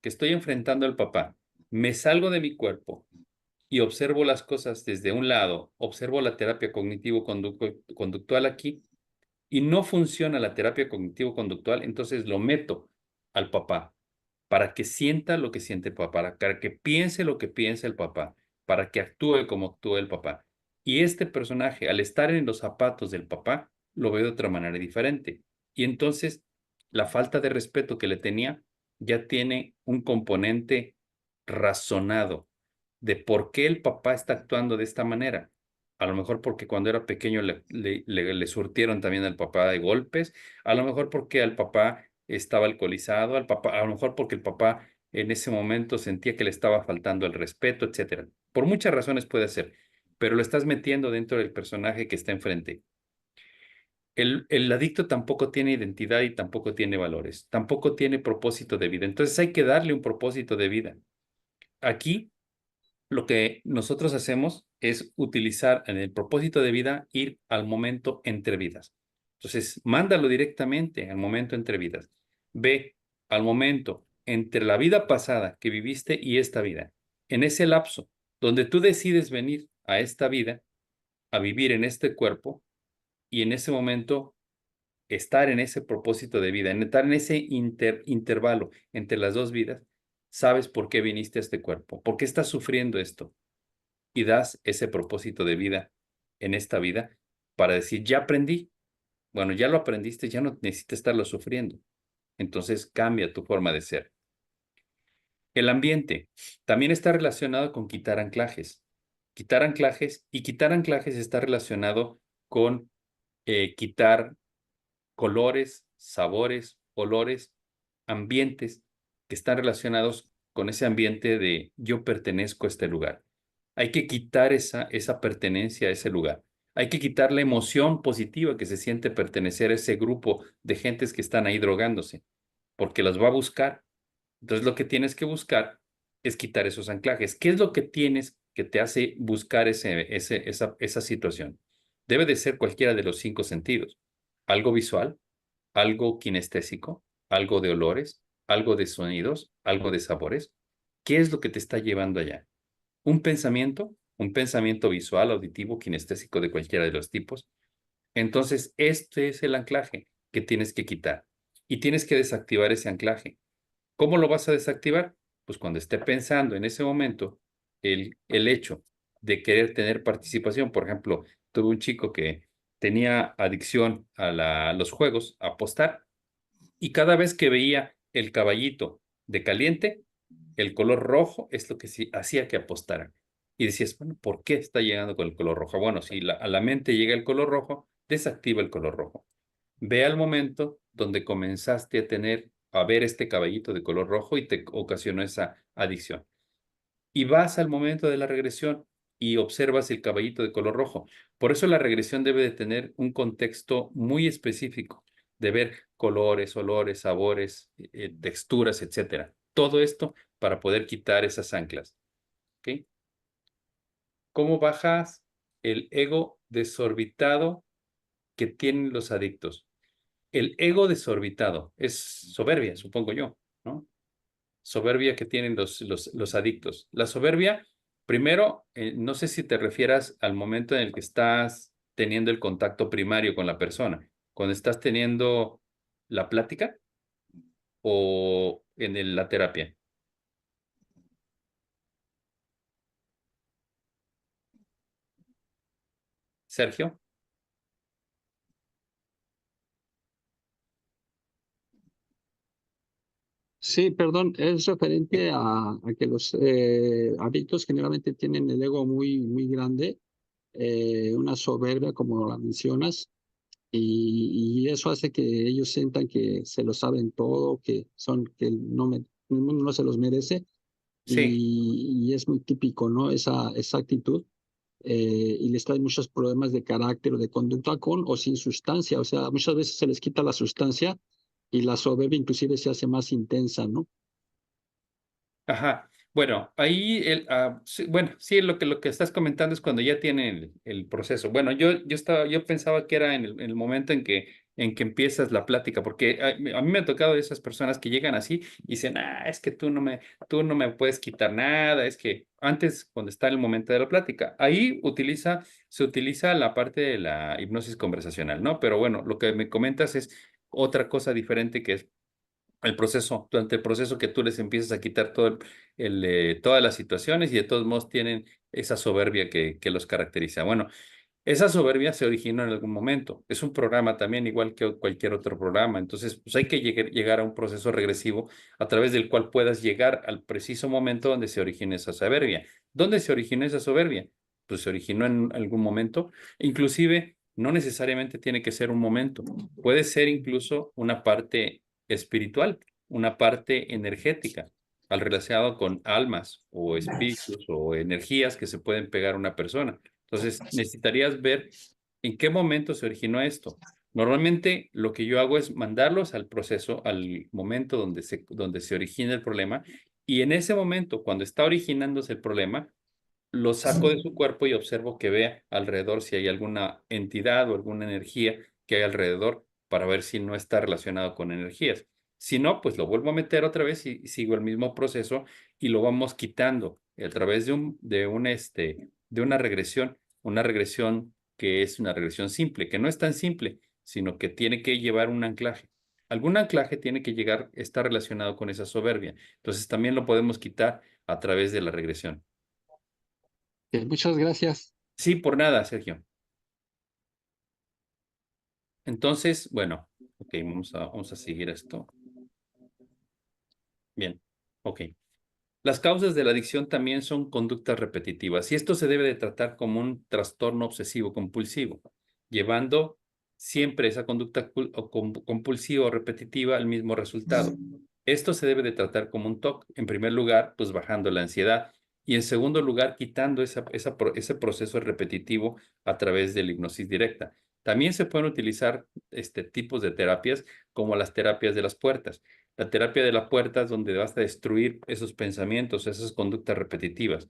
que estoy enfrentando al papá, me salgo de mi cuerpo y observo las cosas desde un lado, observo la terapia cognitivo-conductual aquí, y no funciona la terapia cognitivo-conductual, entonces lo meto al papá para que sienta lo que siente el papá, para que piense lo que piensa el papá, para que actúe como actúa el papá. Y este personaje, al estar en los zapatos del papá, lo ve de otra manera diferente. Y entonces la falta de respeto que le tenía ya tiene un componente razonado de por qué el papá está actuando de esta manera. A lo mejor porque cuando era pequeño le surtieron también al papá de golpes, a lo mejor porque al papá estaba alcoholizado, al papá, a lo mejor porque el papá en ese momento sentía que le estaba faltando el respeto, etcétera. Por muchas razones puede ser, pero lo estás metiendo dentro del personaje que está enfrente. El adicto tampoco tiene identidad y tampoco tiene valores, tampoco tiene propósito de vida. Entonces hay que darle un propósito de vida. Aquí lo que nosotros hacemos es utilizar en el propósito de vida, ir al momento entre vidas. Entonces, mándalo directamente al momento entre vidas. Ve al momento entre la vida pasada que viviste y esta vida. En ese lapso donde tú decides venir a esta vida, a vivir en este cuerpo y en ese momento estar en ese propósito de vida, en estar en ese intervalo entre las dos vidas, sabes por qué viniste a este cuerpo, por qué estás sufriendo esto y das ese propósito de vida en esta vida para decir, ya aprendí. Bueno, ya lo aprendiste, ya no necesitas estarlo sufriendo. Entonces cambia tu forma de ser. El ambiente también está relacionado con quitar anclajes. Quitar anclajes está relacionado con quitar colores, sabores, olores, ambientes que están relacionados con ese ambiente de yo pertenezco a este lugar. Hay que quitar esa pertenencia a ese lugar. Hay que quitar la emoción positiva que se siente pertenecer a ese grupo de gentes que están ahí drogándose, porque las va a buscar. Entonces lo que tienes que buscar es quitar esos anclajes. ¿Qué es lo que tienes que te hace buscar esa situación? Debe de ser cualquiera de los cinco sentidos. Algo visual, algo kinestésico, algo de olores, algo de sonidos, algo de sabores. ¿Qué es lo que te está llevando allá? Un pensamiento visual, auditivo, kinestésico de cualquiera de los tipos. Entonces, este es el anclaje que tienes que quitar y tienes que desactivar ese anclaje. ¿Cómo lo vas a desactivar? Pues cuando esté pensando en ese momento el hecho de querer tener participación. Por ejemplo, tuve un chico que tenía adicción a los juegos, a apostar, y cada vez que veía el caballito de caliente, el color rojo es lo que sí hacía que apostara. Y decías, bueno, ¿por qué está llegando con el color rojo? Bueno, si a la mente llega el color rojo, desactiva el color rojo. Ve al momento donde comenzaste a ver este caballito de color rojo y te ocasionó esa adicción. Y vas al momento de la regresión y observas el caballito de color rojo. Por eso la regresión debe de tener un contexto muy específico, de ver colores, olores, sabores, texturas, etcétera. Todo esto para poder quitar esas anclas. ¿Ok? ¿Cómo bajas el ego desorbitado que tienen los adictos? El ego desorbitado es soberbia, supongo yo, ¿no? Soberbia que tienen los adictos. La soberbia, primero, no sé si te refieras al momento en el que estás teniendo el contacto primario con la persona, cuando estás teniendo la plática o en la terapia. Sergio, Sí, perdón, es referente a que los adictos generalmente tienen el ego muy grande, una soberbia, como la mencionas, y eso hace que ellos sientan que se lo saben todo, que el mundo no se los merece, sí, y es muy típico, ¿no? Esa actitud, y les trae muchos problemas de carácter o de conducta con o sin sustancia, o sea, muchas veces se les quita la sustancia y la soberbia inclusive se hace más intensa, ¿no? ajá. Bueno, ahí sí, bueno, sí, lo que estás comentando es cuando ya tienen el proceso. Bueno, yo pensaba que era en el momento en que empiezas la plática, porque a mí me ha tocado de esas personas que llegan así y dicen, es que tú no me puedes quitar nada, es que antes, cuando está el momento de la plática, ahí se utiliza la parte de la hipnosis conversacional, ¿no? Pero bueno, lo que me comentas es otra cosa diferente que es el proceso, durante el proceso que tú les empiezas a quitar todas las situaciones y de todos modos tienen esa soberbia que los caracteriza. Bueno, esa soberbia se originó en algún momento. Es un programa también, igual que cualquier otro programa. Entonces, pues hay que llegar a un proceso regresivo a través del cual puedas llegar al preciso momento donde se origina esa soberbia. ¿Dónde se originó esa soberbia? Pues se originó en algún momento. Inclusive, no necesariamente tiene que ser un momento. Puede ser incluso una parte espiritual, una parte energética, al relacionado con almas o espíritus o energías que se pueden pegar a una persona. Entonces, necesitarías ver en qué momento se originó esto. Normalmente lo que yo hago es mandarlos al proceso, al momento donde se origina el problema, y en ese momento, cuando está originándose el problema, lo saco de su cuerpo y observo que vea alrededor si hay alguna entidad o alguna energía que hay alrededor para ver si no está relacionado con energías. Si no, pues lo vuelvo a meter otra vez y sigo el mismo proceso y lo vamos quitando a través de una regresión que es una regresión simple, que no es tan simple, sino que tiene que llevar un anclaje. Algún anclaje tiene que llegar, está relacionado con esa soberbia. Entonces también lo podemos quitar a través de la regresión. Muchas gracias. Sí, por nada, Sergio. Entonces, bueno, ok, vamos a seguir esto. Bien, ok. Las causas de la adicción también son conductas repetitivas y esto se debe de tratar como un trastorno obsesivo compulsivo, llevando siempre esa conducta compulsiva o repetitiva al mismo resultado. Esto se debe de tratar como un TOC, en primer lugar, pues bajando la ansiedad y en segundo lugar, quitando ese proceso repetitivo a través de la hipnosis directa. También se pueden utilizar tipos de terapias como las terapias de las puertas. La terapia de la puerta es donde vas a destruir esos pensamientos, esas conductas repetitivas,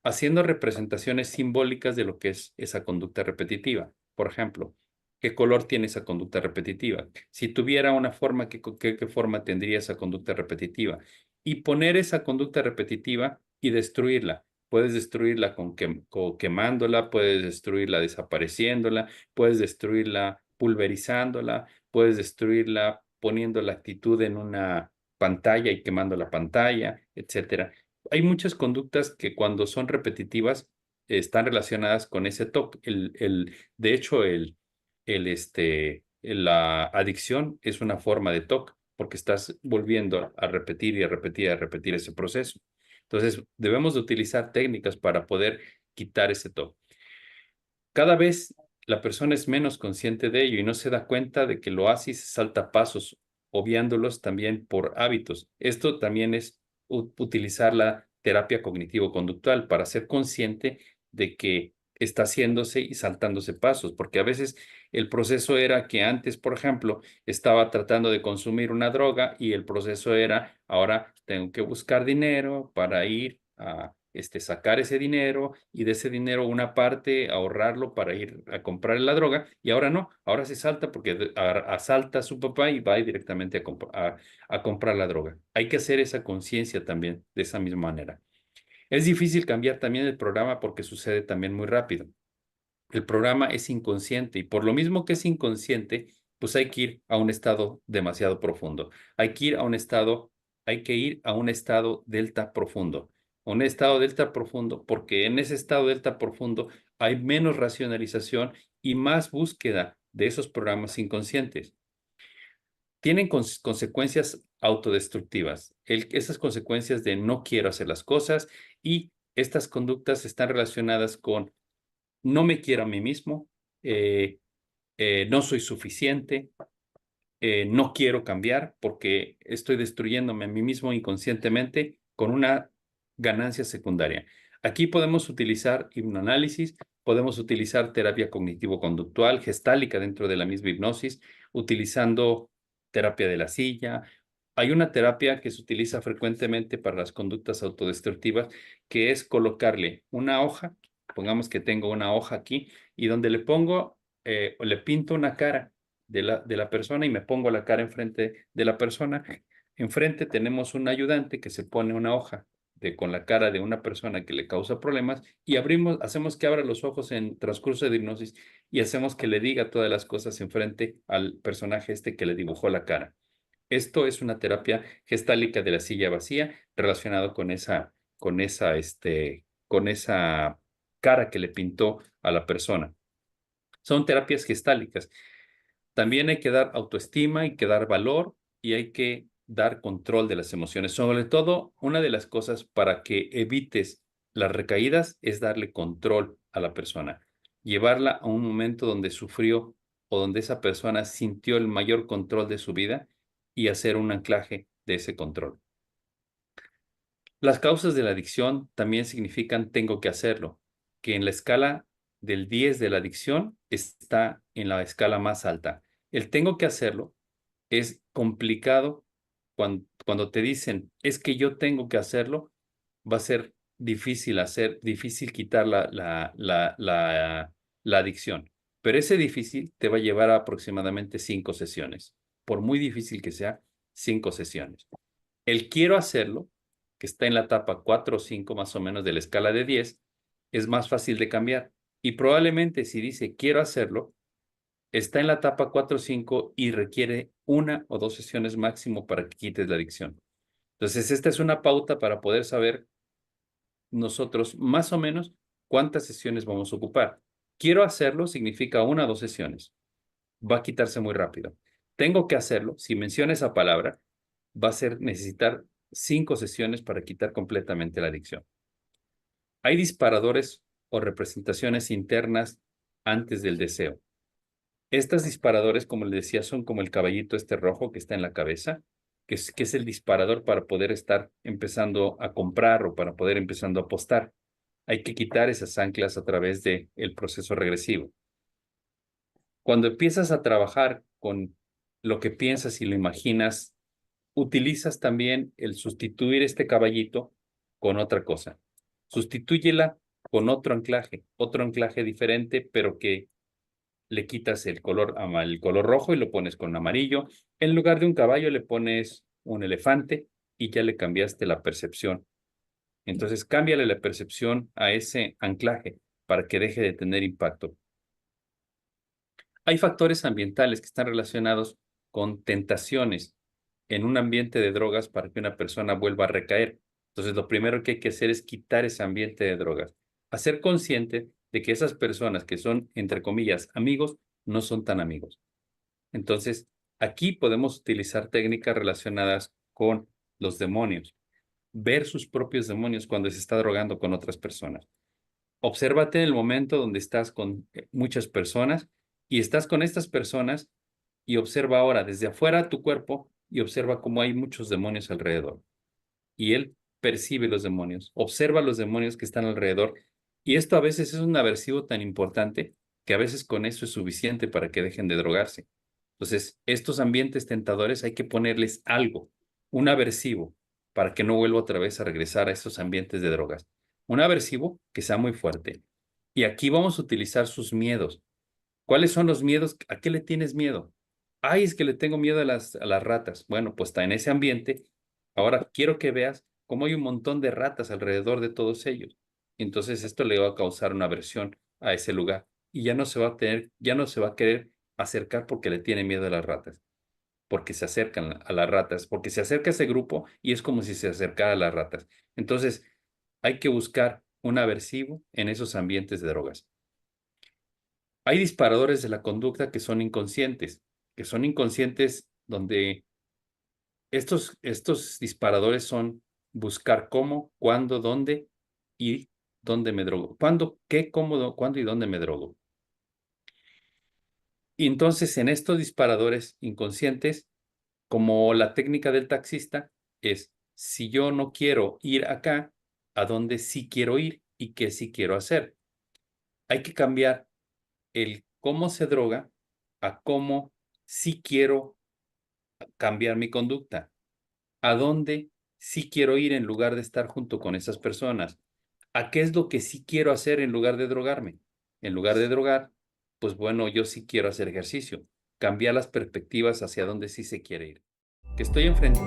haciendo representaciones simbólicas de lo que es esa conducta repetitiva. Por ejemplo, ¿qué color tiene esa conducta repetitiva? Si tuviera una forma, ¿qué forma tendría esa conducta repetitiva? Y poner esa conducta repetitiva y destruirla. Puedes destruirla quemándola, puedes destruirla desapareciéndola, puedes destruirla pulverizándola, puedes destruirla poniendo la actitud en una pantalla y quemando la pantalla, etcétera. Hay muchas conductas que cuando son repetitivas están relacionadas con ese TOC. De hecho, la adicción es una forma de TOC porque estás volviendo a repetir y a repetir y a repetir ese proceso. Entonces, debemos de utilizar técnicas para poder quitar ese TOC. Cada vez la persona es menos consciente de ello y no se da cuenta de que lo hace y se salta pasos, obviándolos también por hábitos. Esto también es utilizar la terapia cognitivo-conductual para ser consciente de que está haciéndose y saltándose pasos, porque a veces el proceso era que antes, por ejemplo, estaba tratando de consumir una droga y el proceso era, ahora tengo que buscar dinero para ir a sacar ese dinero y de ese dinero una parte ahorrarlo para ir a comprar la droga y ahora no, ahora se salta porque asalta a su papá y va directamente a comprar la droga. Hay que hacer esa conciencia también de esa misma manera. Es difícil cambiar también el programa porque sucede también muy rápido. El programa es inconsciente y por lo mismo que es inconsciente, pues hay que ir a un estado demasiado profundo. Hay que ir a un estado delta profundo. Un estado delta profundo porque en ese estado delta profundo hay menos racionalización y más búsqueda de esos programas inconscientes. Tienen consecuencias autodestructivas. Esas consecuencias de no quiero hacer las cosas y estas conductas están relacionadas con no me quiero a mí mismo, eh, no soy suficiente, no quiero cambiar porque estoy destruyéndome a mí mismo inconscientemente con una ganancia secundaria. Aquí podemos utilizar hipnoanálisis, podemos utilizar terapia cognitivo-conductual, gestálica dentro de la misma hipnosis, utilizando terapia de la silla. Hay una terapia que se utiliza frecuentemente para las conductas autodestructivas, que es colocarle una hoja, pongamos que tengo una hoja aquí, y donde le pongo, le pinto una cara de la persona y me pongo la cara enfrente de la persona. Enfrente tenemos un ayudante que se pone una hoja con la cara de una persona que le causa problemas y hacemos que abra los ojos en transcurso de hipnosis y hacemos que le diga todas las cosas enfrente al personaje este que le dibujó la cara. Esto es una terapia gestálica de la silla vacía relacionado con esa cara que le pintó a la persona. Son terapias gestálicas. También hay que dar autoestima, hay que dar valor y hay que dar control de las emociones. Sobre todo, una de las cosas para que evites las recaídas es darle control a la persona, llevarla a un momento donde sufrió o donde esa persona sintió el mayor control de su vida y hacer un anclaje de ese control. Las causas de la adicción también significan tengo que hacerlo, que en la escala del 10 de la adicción está en la escala más alta. El tengo que hacerlo es complicado cuando te dicen es que yo tengo que hacerlo, va a ser difícil quitar la adicción. Pero ese difícil te va a llevar a aproximadamente 5 sesiones. Por muy difícil que sea, 5 sesiones. El quiero hacerlo, que está en la etapa 4 o 5 más o menos de la escala de 10, es más fácil de cambiar. Y probablemente si dice quiero hacerlo, está en la etapa 4 o 5 y requiere 1 o 2 sesiones máximo para que quites la adicción. Entonces, esta es una pauta para poder saber nosotros más o menos cuántas sesiones vamos a ocupar. Quiero hacerlo significa 1 o 2 sesiones. Va a quitarse muy rápido. Tengo que hacerlo. Si menciona esa palabra, va a ser necesitar 5 sesiones para quitar completamente la adicción. Hay disparadores o representaciones internas antes del deseo. Estos disparadores, como les decía, son como el caballito este rojo que está en la cabeza, que es el disparador para poder estar empezando a comprar o para poder empezando a apostar. Hay que quitar esas anclas a través del proceso regresivo. Cuando empiezas a trabajar con lo que piensas y lo imaginas, utilizas también el sustituir este caballito con otra cosa. Sustitúyela con otro anclaje diferente, pero que le quitas el color rojo y lo pones con amarillo. En lugar de un caballo le pones un elefante y ya le cambiaste la percepción. Entonces, cámbiale la percepción a ese anclaje para que deje de tener impacto. Hay factores ambientales que están relacionados con tentaciones en un ambiente de drogas para que una persona vuelva a recaer. Entonces, lo primero que hay que hacer es quitar ese ambiente de drogas. Hacer consciente de que esas personas que son, entre comillas, amigos, no son tan amigos. Entonces, aquí podemos utilizar técnicas relacionadas con los demonios. Ver sus propios demonios cuando se está drogando con otras personas. Obsérvate en el momento donde estás con muchas personas y estás con estas personas y observa ahora desde afuera tu cuerpo y observa cómo hay muchos demonios alrededor. Y él percibe los demonios, observa los demonios que están alrededor. Y esto a veces es un aversivo tan importante que a veces con eso es suficiente para que dejen de drogarse. Entonces, estos ambientes tentadores hay que ponerles algo, un aversivo, para que no vuelva otra vez a regresar a estos ambientes de drogas. Un aversivo que sea muy fuerte. Y aquí vamos a utilizar sus miedos. ¿Cuáles son los miedos? ¿A qué le tienes miedo? Ay, es que le tengo miedo a las ratas. Bueno, pues está en ese ambiente. Ahora quiero que veas cómo hay un montón de ratas alrededor de todos ellos. Entonces esto le va a causar una aversión a ese lugar y ya no se va a querer acercar porque le tiene miedo a las ratas, porque se acercan a las ratas, porque se acerca a ese grupo y es como si se acercara a las ratas. Entonces hay que buscar un aversivo en esos ambientes de drogas. Hay disparadores de la conducta que son inconscientes donde estos disparadores son buscar cómo, cuándo, dónde y dónde me drogo. ¿Cuándo, qué, cómo, cuándo y dónde me drogo? Y entonces en estos disparadores inconscientes, como la técnica del taxista, es si yo no quiero ir acá, ¿a dónde sí quiero ir y qué sí quiero hacer? Hay que cambiar el cómo se droga a cómo sí quiero cambiar mi conducta, a dónde sí quiero ir en lugar de estar junto con esas personas, a qué es lo que sí quiero hacer en lugar de drogarme. En lugar de drogar, pues bueno, yo sí quiero hacer ejercicio. cambiar las perspectivas hacia dónde sí se quiere ir. Que estoy enfrente.